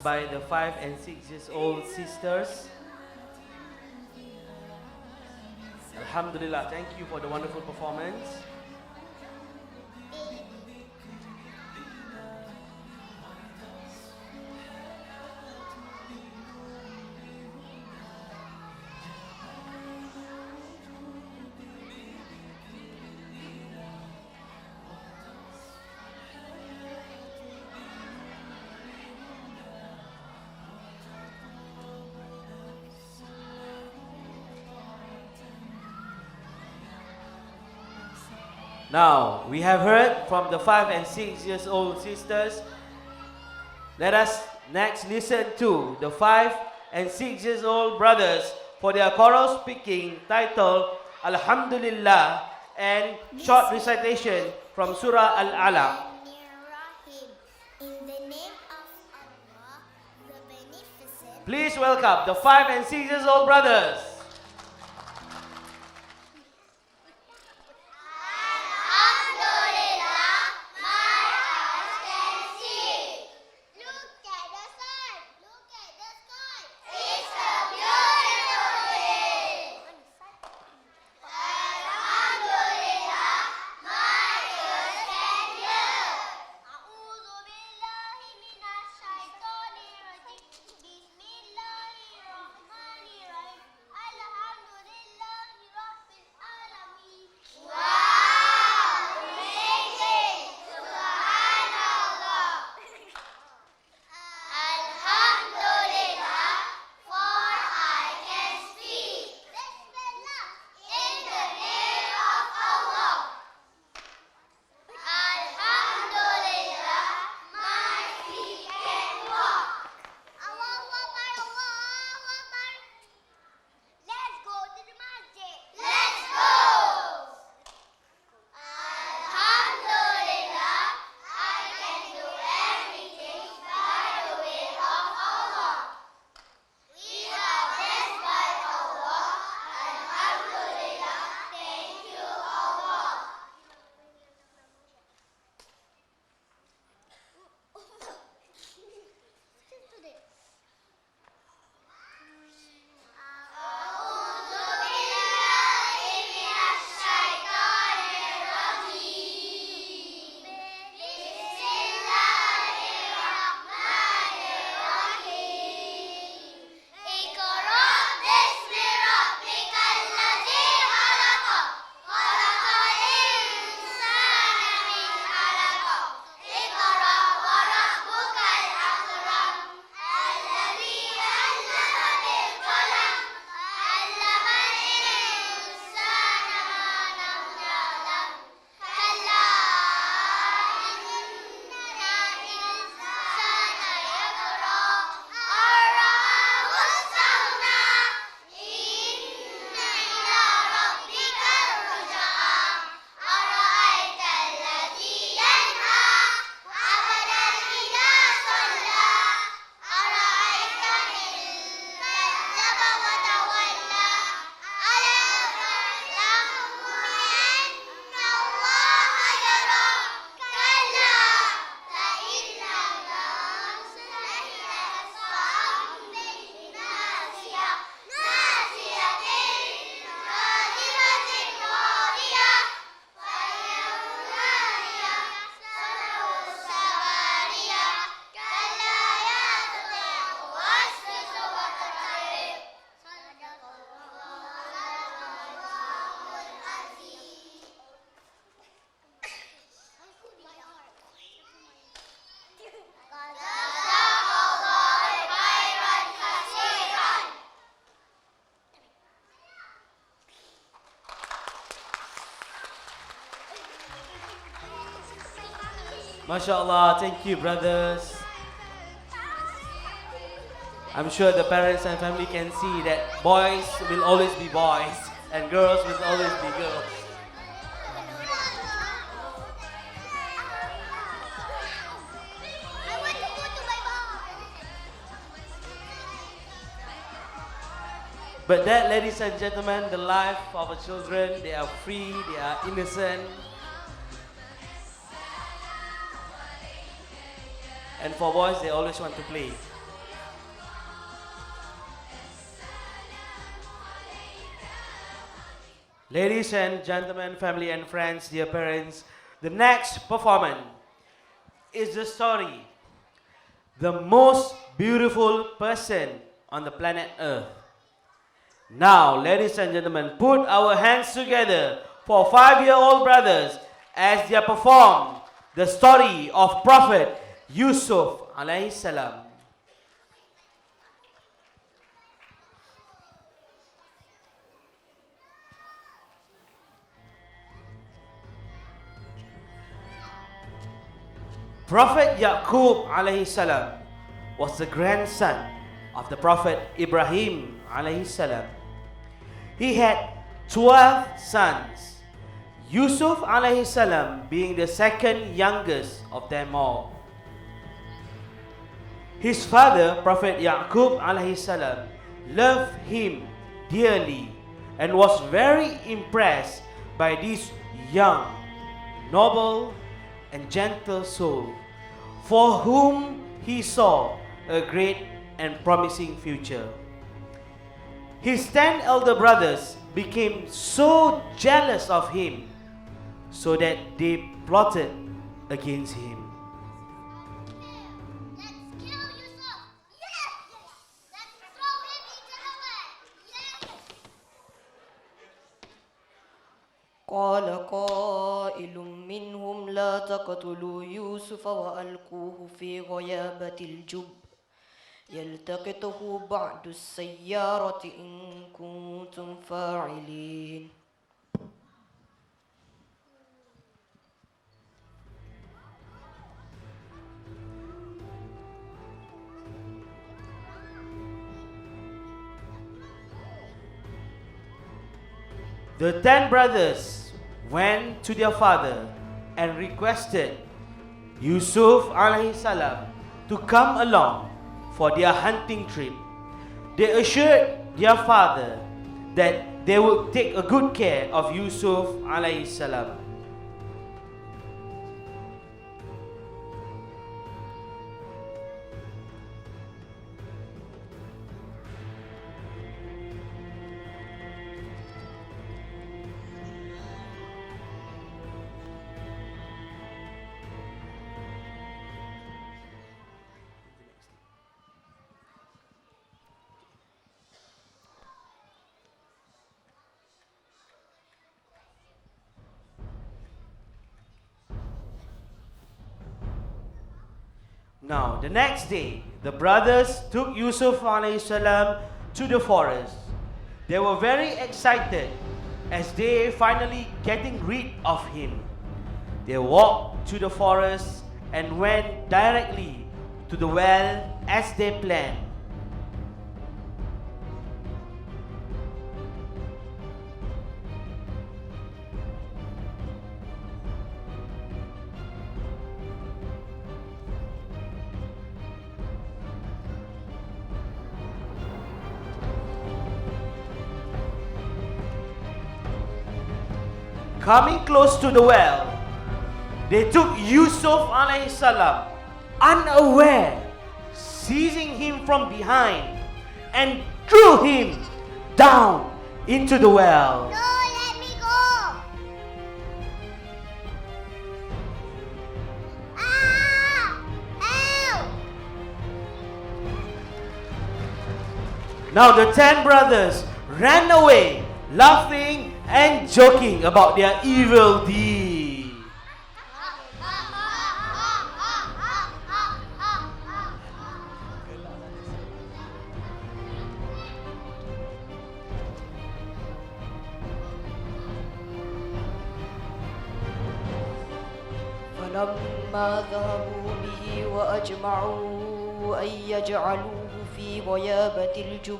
by the 5 and 6 years old sisters. Alhamdulillah, thank you for the wonderful performance. Now, we have heard from the 5 and 6 years old sisters. Let us next listen to the 5 and 6 years old brothers for their choral speaking titled Alhamdulillah and short recitation from Surah Al-Alaq. In the name of Allah, the Beneficent. Please welcome the 5 and 6 years old brothers. MashaAllah, thank you brothers. I'm sure the parents and family can see that boys will always be boys and girls will always be girls. But that, ladies and gentlemen, the life of our children, they are free, they are innocent. And for boys, they always want to play. Ladies and gentlemen, family and friends, dear parents, the next performance is the story, the most beautiful person on the planet Earth. Now, ladies and gentlemen, put our hands together for 5-year-old brothers as they perform the story of Prophet Yusuf alayhi salam. Prophet Yaqub alayhi salam was the grandson of the Prophet Ibrahim alayhi salam. He had 12 sons, Yusuf alayhi salam being the second youngest of them all. His father, Prophet Yaqub alayhi salam, loved him dearly and was very impressed by this young, noble, and gentle soul, for whom he saw a great and promising future. His 10 elder brothers became so jealous of him, so that they plotted against him. Let's kill Yusuf! Yes! Let's throw him into the well! Yes! قال قائل منهم لا تقتلوا يوسف وألقوه في غيابة الجب يلتقطه بعض السيارة إن كنتم فاعلين. The 10 brothers went to their father and requested Yusuf alayhi salam to come along for their hunting trip. They assured their father that they would take a good care of Yusuf alayhi salam. Now, the next day, the brothers took Yusuf alayhi salam to the forest. They were very excited as they finally getting rid of him. They walked to the forest and went directly to the well as they planned. Coming close to the well, they took Yusuf alayhi salam, unaware, seizing him from behind and threw him down into the well. No, let me go! Ah! Help! Now the 10 brothers ran away, laughing and joking about their evil deed. فلما ذهبوا به وأجمعوا أن يجعلوه في غيابة الجب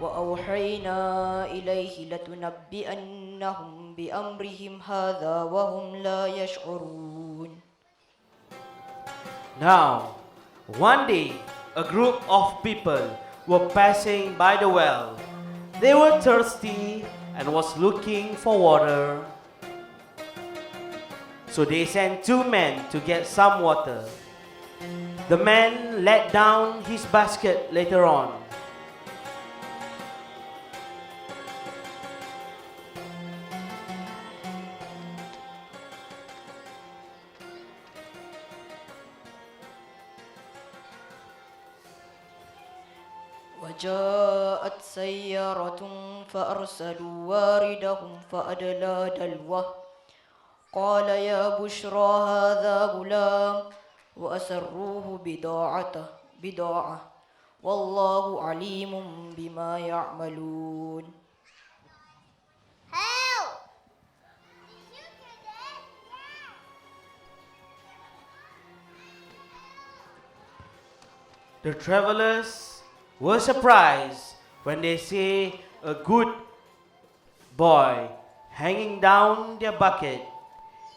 وأوحينا إليه لتنبئنهم بأمرهم هذا وهم لا يشعرون. Now, one day, a group of people were passing by the well. They were thirsty and was looking for water. So they sent 2 men to get some water. The man let down his basket later on. وجاءت سيارة فأرسلوا واردهم فأدلى دلوه قال يا بشرى هذا غلام وأسروه بضاعة والله عليم بما يعملون. Help! Did you get that? The travelers were surprised when they see a good boy hanging down their bucket.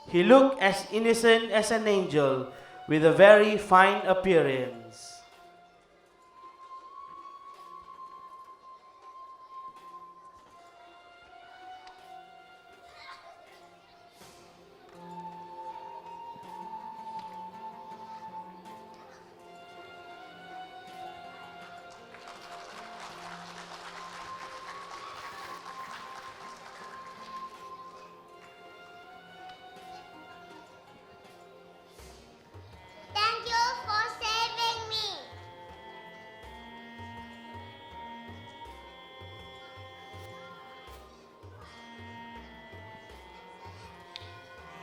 He looked as innocent as an angel with a very fine appearance. Thank you for saving me.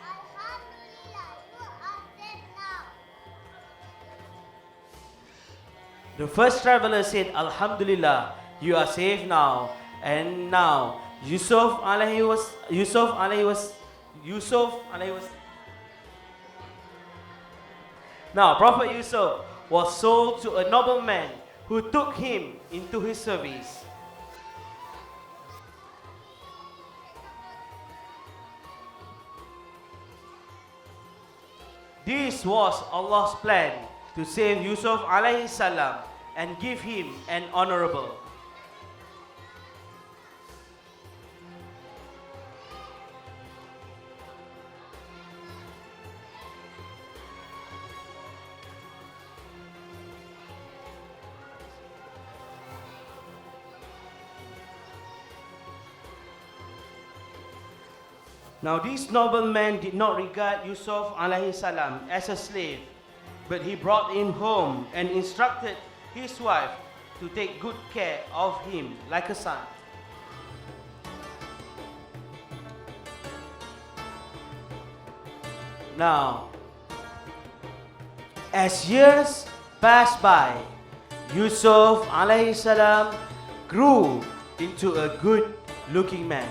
Alhamdulillah, you are safe now. The first traveler said, Alhamdulillah, you are safe now. And now, Yusuf alayhi was. Now, Prophet Yusuf was sold to a nobleman who took him into his service. This was Allah's plan to save Yusuf alayhi salam and give him an honorable. Now this nobleman did not regard Yusuf alayhi salam as a slave, but he brought him home and instructed his wife to take good care of him like a son. Now, as years passed by, Yusuf alayhi salam grew into a good-looking man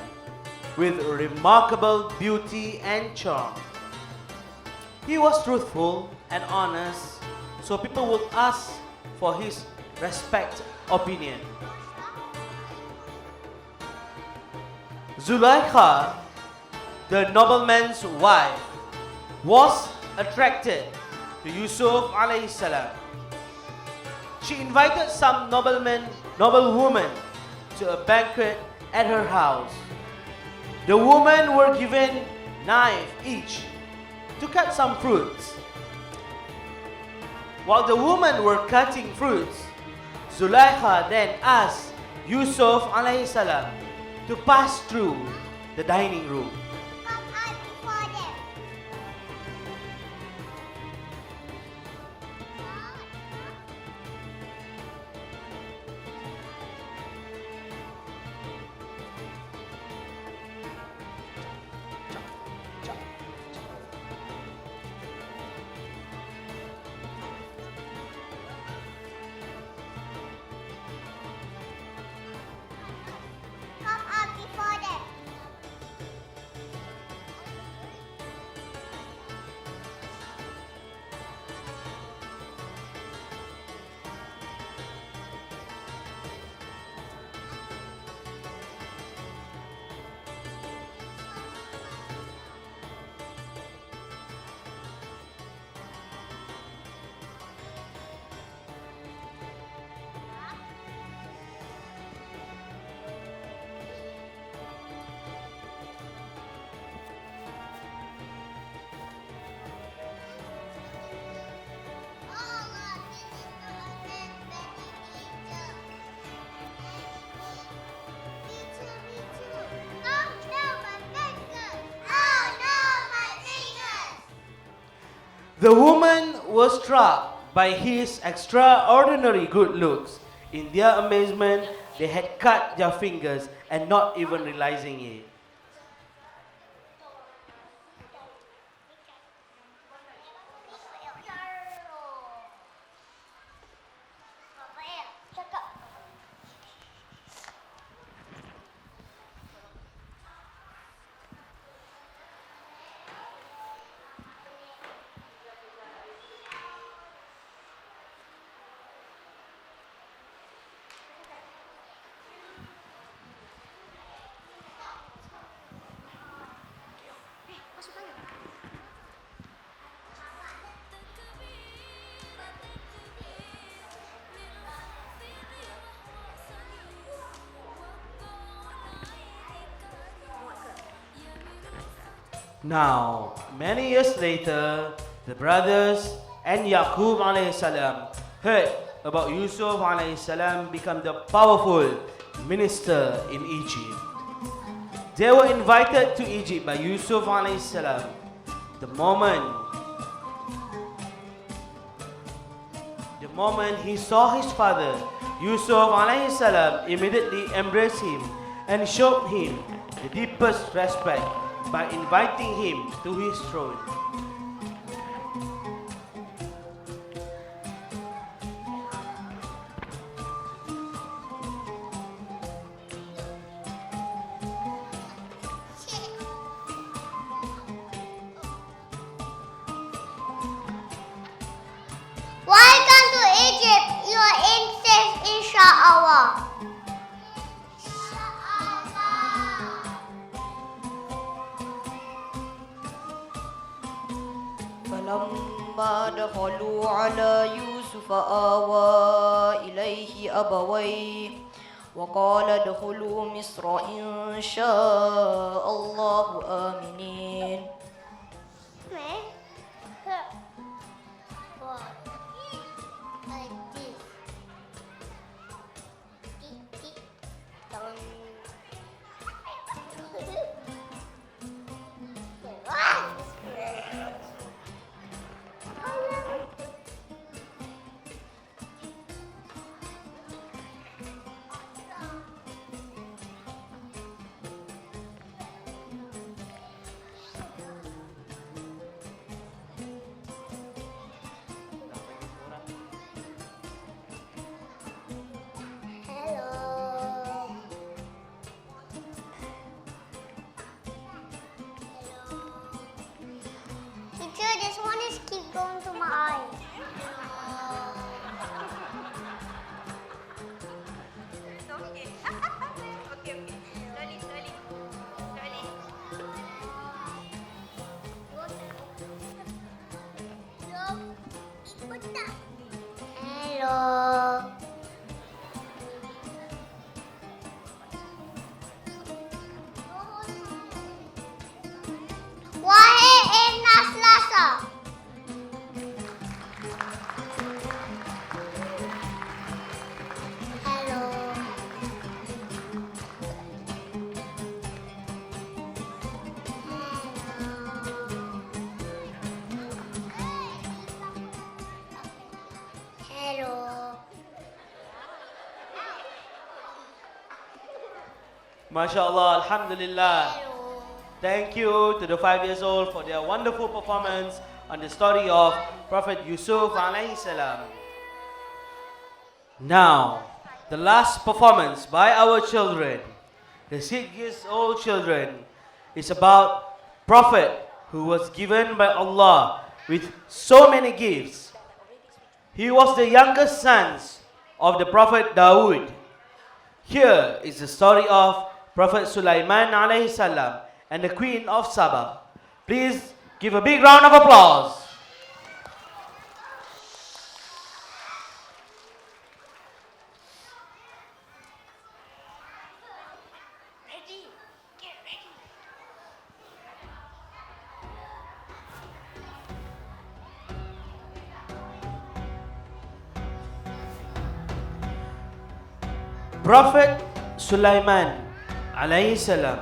with remarkable beauty and charm. He was truthful and honest, so people would ask for his opinion. Zulaikha, the nobleman's wife, was attracted to Yusuf alayhi salam. She invited some noblewomen to a banquet at her house. The women were given knife each to cut some fruits. While the women were cutting fruits, Zulaikha then asked Yusuf alayhi salam to pass through the dining room. Come out before them. Come out before them. Allah, this is not a man, Me too. Oh no, my fingers. Oh no, my fingers. The woman was struck by his extraordinary good looks In their amazement, they had cut their fingers and not even realizing it. Now, many years later, the brothers and Yaqub alayhi salam heard about Yusuf alayhi salam become the powerful minister in Egypt. They were invited to Egypt by Yusuf alayhi salam. The moment he saw his father, Yusuf alayhi salam immediately embraced him and showed him the deepest respect by inviting him to his throne. Welcome to Egypt. You are in safe, inshallah. فلما دخلوا على يوسف آوى إليه أبويه وقال ادخلوا مصر إن شاء الله آمنين. Like this. Tick, tick, dong. Hello. Teacher, this one is keep going to my eye. Okay. Okay. Slowly, slowly. Slowly. Hello. Wahai Inna Selasa. Hello. Hello. MashaAllah, Alhamdulillah. Hello. Thank you to the 5 years old for their wonderful performance on the story of Prophet Yusuf alayhi salam. Now, the last performance by our children, the 6 years old children, is about Prophet who was given by Allah with so many gifts. He was the youngest son of the Prophet Dawood. Here is the story of Prophet Sulaiman alayhi salam and the Queen of Saba. Please give a big round of applause. Ready. Get ready. Prophet Sulaiman alayhi salam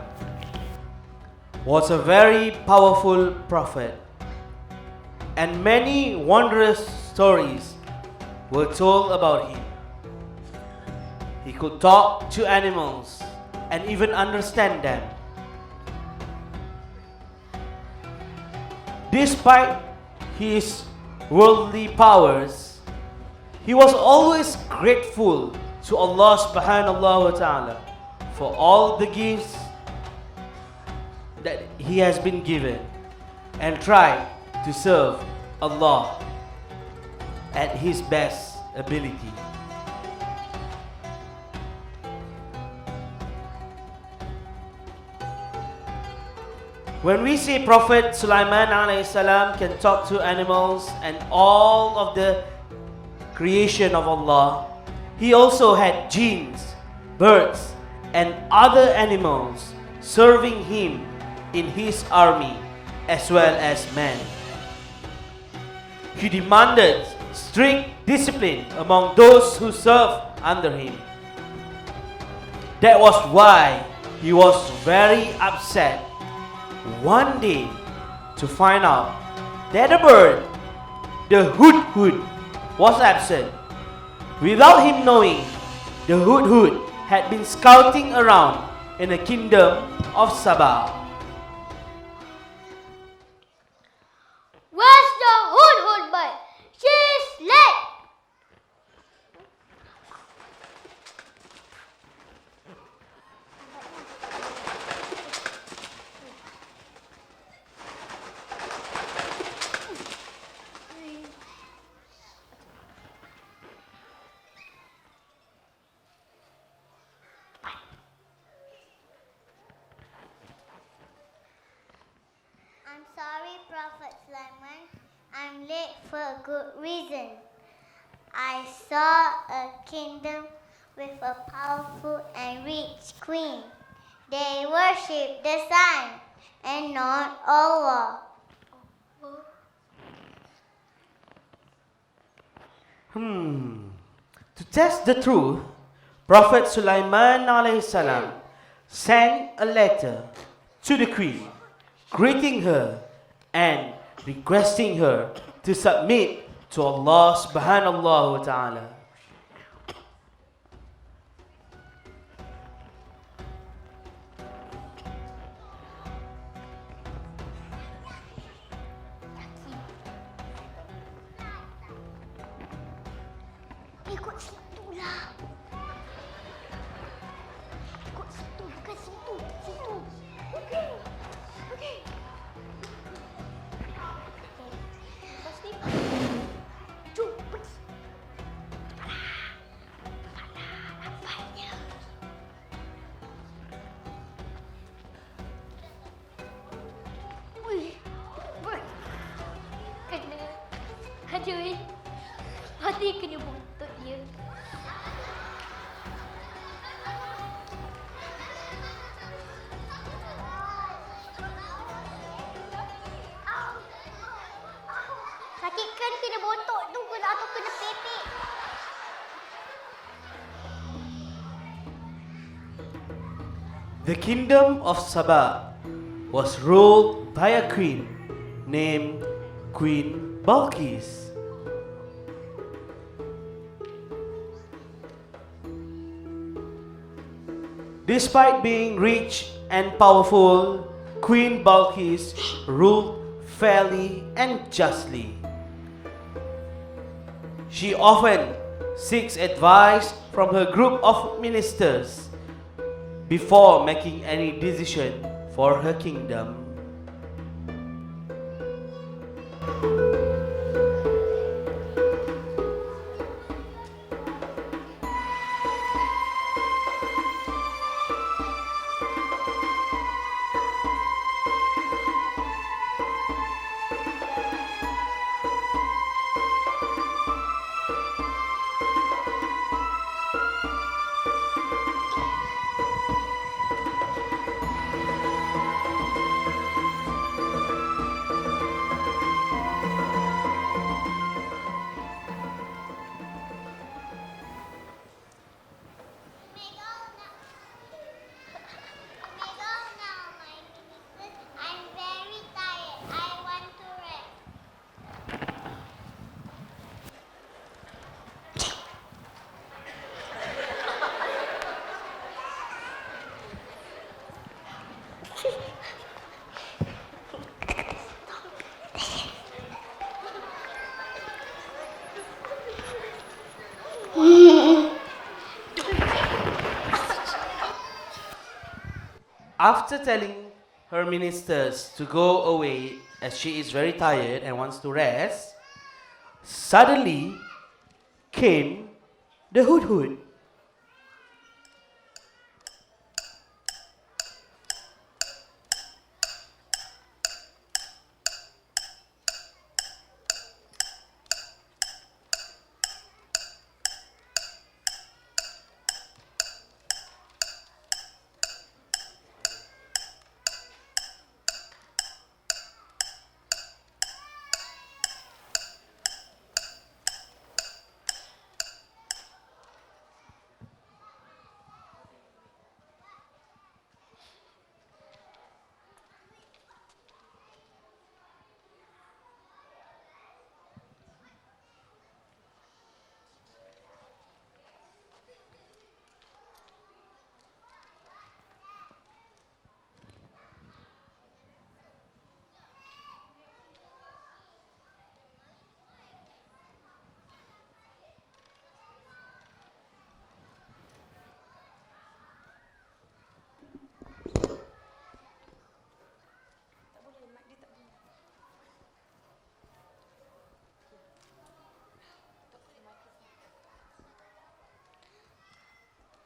was a very powerful prophet, and many wondrous stories were told about him. He could talk to animals and even understand them. Despite his worldly powers, he was always grateful to Allah subhanahu wa ta'ala for all the gifts that he has been given, and tried to serve Allah at his best ability. When we say Prophet Sulaiman alayhi salam can talk to animals and all of the creation of Allah, he also had jinns, birds, and other animals serving him in his army as well as men. He demanded strict discipline among those who served under him. That was why he was very upset one day to find out that a bird, the hudhud, was absent. Without him knowing, the hudhud had been scouting around in the kingdom of Sabah. Where's the hudhud bird? She's late. I'm sorry, Prophet Sulaiman. I'm late for a good reason. I saw a kingdom with a powerful and rich queen. They worship the sun and not Allah. To test the truth, Prophet Sulaiman alayhi salam sent a letter to the queen, greeting her and requesting her to submit to Allah subhanahu wa ta'ala. Ikut situ lah. Ikut situ, bukan situ. Situ. Okey. Okey. Lepas ni, jom pergi. Nampaknya. Wih, bird. Kena. Aduh, hati kena buntut dia. Sakit kan kena botok tu atau kena pepek? The kingdom of Sabah was ruled by a queen named Queen Balqis. Despite being rich and powerful, Queen Balqis ruled fairly and justly. She often seeks advice from her group of ministers before making any decision for her kingdom. After telling her ministers to go away as she is very tired and wants to rest, suddenly came the hudhud.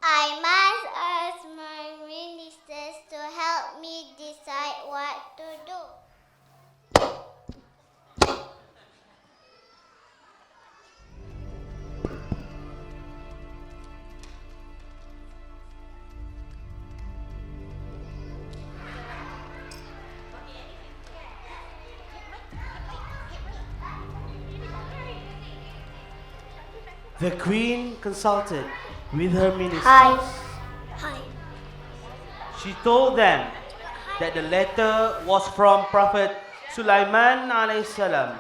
I must ask my ministers to help me decide what to do. The queen consulted with her ministers. Hi. She told them that the letter was from Prophet Sulaiman alayhi salam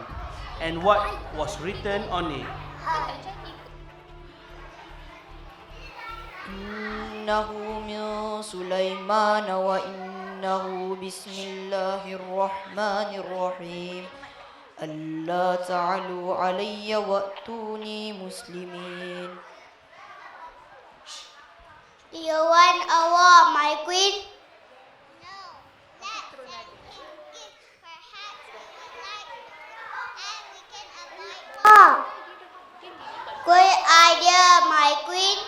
and what was written on it. إنه من سليمان وإنه بسم الله الرحمن الرحيم ألا تعلوا علي وأتوني مسلمين. Do you want a war, my queen? No. Let's send him gifts. Perhaps he would like them, and we can avoid war. Good idea, my queen.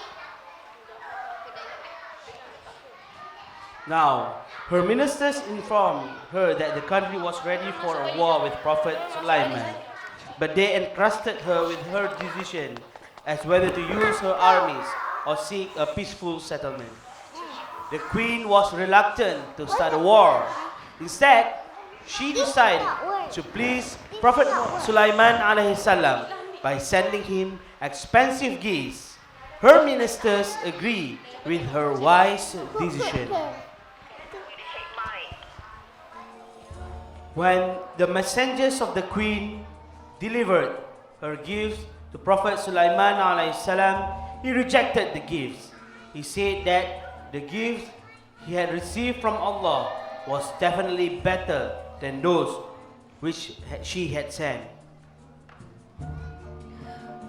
Now, her ministers informed her that the country was ready for a war with Prophet Sulaiman, but they entrusted her with her decision as whether to use her armies or seek a peaceful settlement. The queen was reluctant to start a war. Instead, she decided to please Prophet Sulaiman alayhi salam by sending him expensive gifts. Her ministers agreed with her wise decision. When the messengers of the queen delivered her gifts to Prophet Sulaiman alayhi salam, he rejected the gifts. He said that the gift he had received from Allah was definitely better than those which she had sent.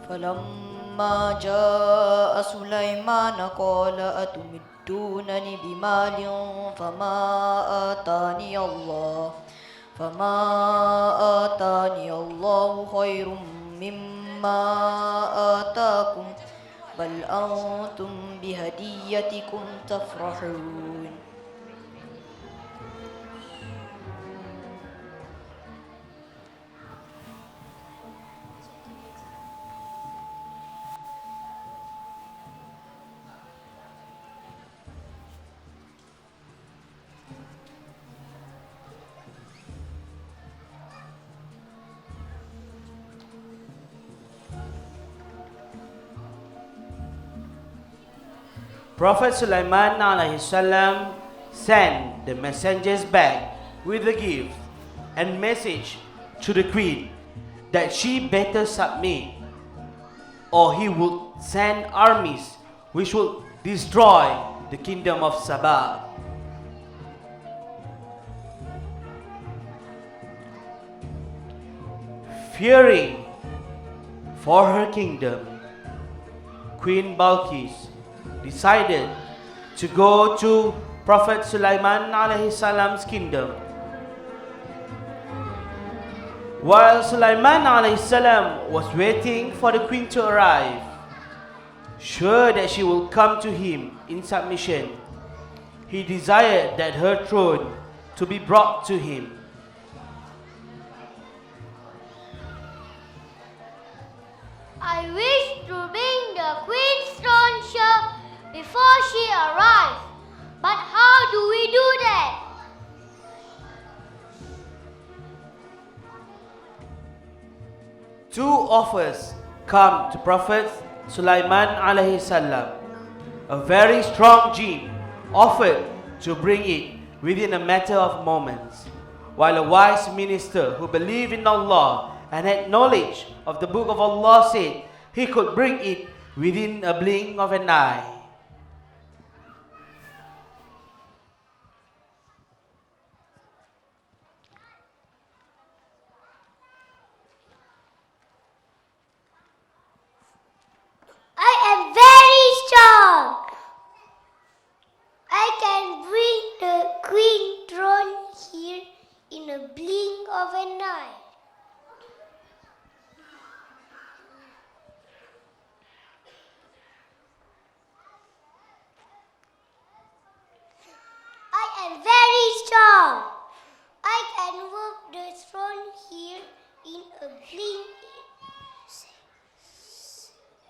فلما جاء سليمان قال أتمدونني بمال فما آتاني الله خير مما آتاكم بل أنتم بهديتكم تفرحون. Prophet Sulaiman alayhi salam sent the messengers back with the gift and message to the queen that she better submit or he would send armies which would destroy the kingdom of Sabah. Fearing for her kingdom, Queen Balkis decided to go to Prophet Sulaiman alayhi salam's kingdom. While Sulaiman alayhi salam was waiting for the queen to arrive, sure that she will come to him in submission, he desired that her throne to be brought to him. I wish to bring the queen's throne here before she arrives. But how do we do that? Two offers come to Prophet Sulaiman alayhi salam. A very strong jinn offered to bring it within a matter of moments, while a wise minister who believed in Allah and had knowledge of the book of Allah said he could bring it within a blink of an eye. I am very strong. I can bring the queen throne here in a blink of an eye. I am very strong. I can move the throne here in a blink,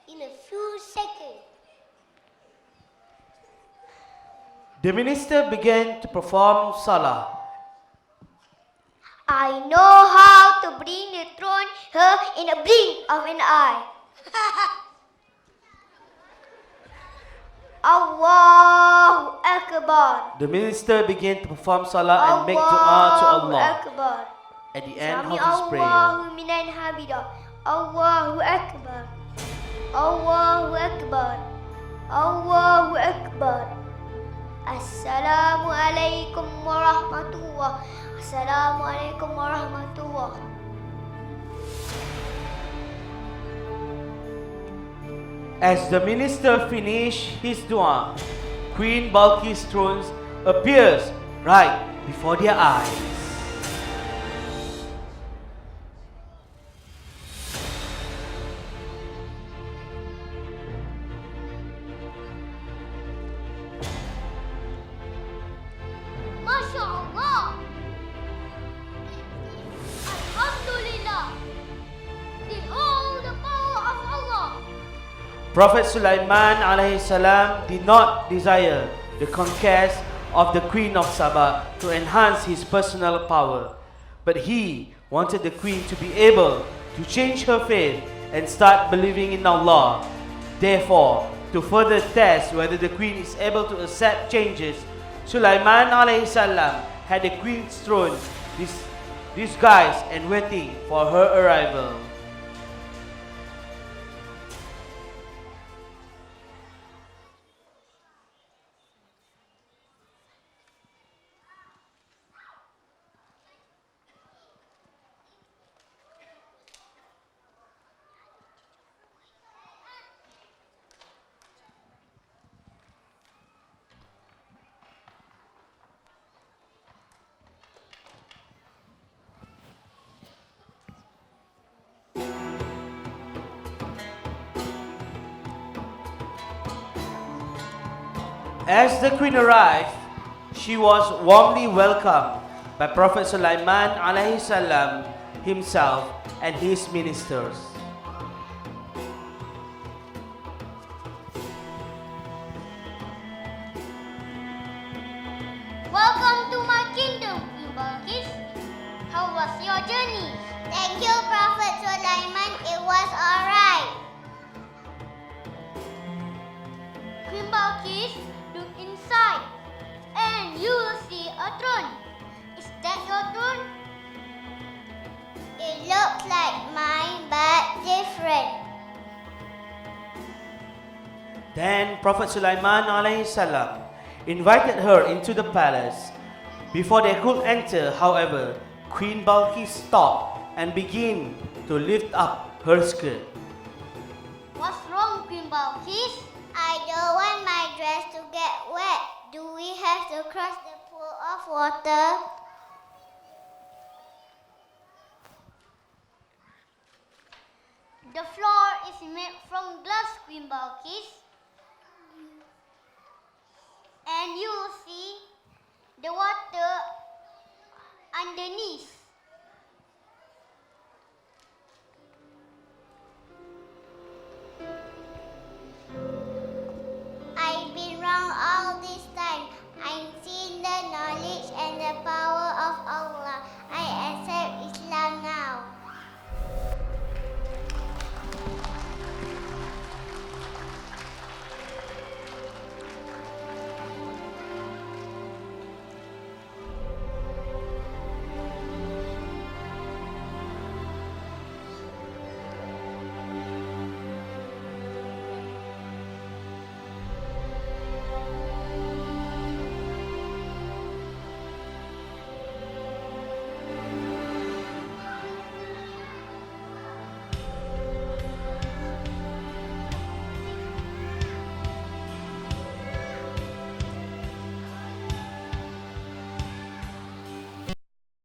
in a few seconds. The minister began to perform salah. I know how to bring the throne here in a blink of an eye. Allahu Akbar. The minister began to perform salah and make dua to Allahu Allah Akbar. at the end of Sami his prayer. Allahu minan hamidah. Allahu Akbar. Allahu Akbar. Allahu Akbar. Assalamu alaikum warahmatullah. Assalamu alaikum warahmatullah. As the minister finished his dua, Queen Balkis' throne appears right before their eyes. Masya Allah. Alhamdulillah. Behold the power of Allah. Prophet Sulaiman alayhi salam did not desire the conquest of the Queen of Saba to enhance his personal power, but he wanted the queen to be able to change her faith and start believing in Allah. Therefore, to further test whether the queen is able to accept changes, Sulaiman alayhi salam had the queen's throne disguised and waiting for her arrival. As the queen arrived, she was warmly welcomed by Prophet Sulaiman alayhi salam himself and his ministers. Welcome to my kingdom, Queen Balkis. How was your journey? Thank you, Prophet Sulaiman. It was alright. Queen Balkis, look inside and you will see a throne. Is that your throne? It looks like mine but different. Then Prophet Sulaiman alayhi salam invited her into the palace. Before they could enter, however, Queen Balkis stopped and began to lift up her skirt. What's wrong, Queen Balkis? I don't want my dress to get wet. do we have to cross the pool of water? The floor is made from glass, Queen Balkis. And you will see the water underneath.